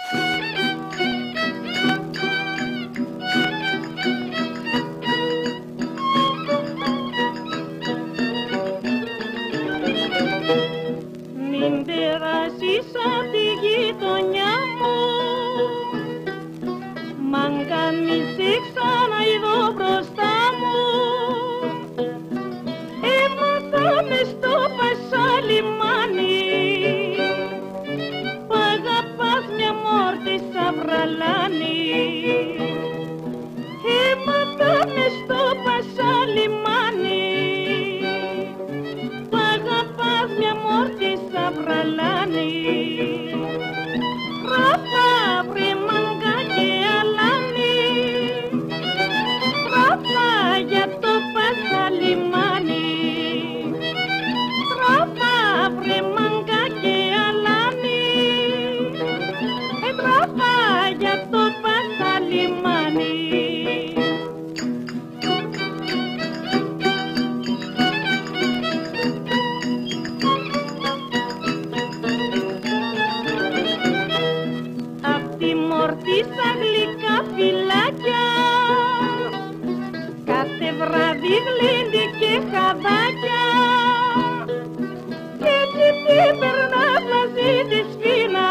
Μην περάσεις απ' τη γειτονιά μου, μάγκα μη σε ξαναειδώ μπροστά μου. Έμαθα μες στο Πασαλιμάνι, που αγαπάς μια μόρτισσα βραλάνη. Έμαθα μες στο Πασαλιμάνι, που αγαπάς μια μόρτισσα βραλάνη. Ράφα βρε μάγκα και αλάνη, ράφα για το Πασαλιμάνι. Ράφα βρε μάγκα και αλάνη, ράφα για το Πασαλιμάνι. Μόρτισσα γλυκά φυλάκια, κάθε βράδυ γλέντι και χαδάκια, και έτσι την περνάς μαζί της φίνα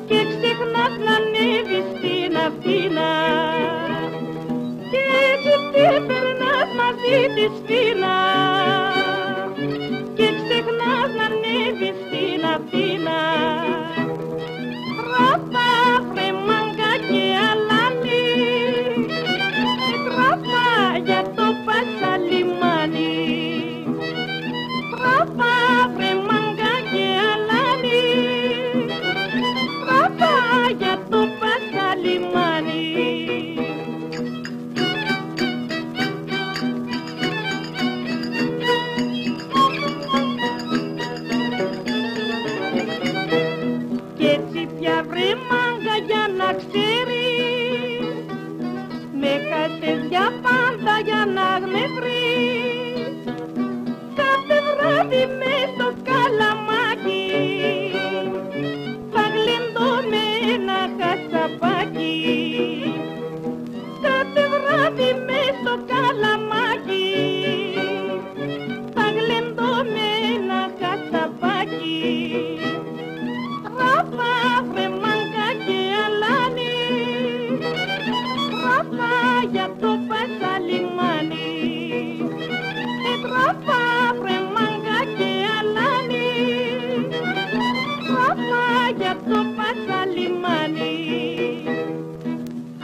και ξεχνάς να ανέβεις στην Αθήνα. Και έτσι την περνάς μαζί της φίνα και ξεχνάς να ανέβεις στην Αθήνα. Ράφα βρε μάγκα και αλάνη, ράφα για το Πασαλιμάνι. Ράφα βρε μάγκα και αλάνη, ράφα για το Πασαλιμάνι. Κι έτσι πια βρε μάγκα για να ξέρεις, με χάσες για πάντα για να με βρεις. Κάθε βράδυ μες στο καλαμάκι θα γλεντώ με ένα χασαπάκι. Κάθε βράδυ μες στο καλαμάκι θα γλεντώ με ένα χασαπάκι. Ράφα βρε μάγκα και αλάνη, ράφα για το Πασαλιμάνι. Ράφα βρε μάγκα και αλάνη, ράφα για το Πασαλιμάνι.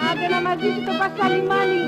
Άντε να μας ζήσει το Πασαλιμάνι.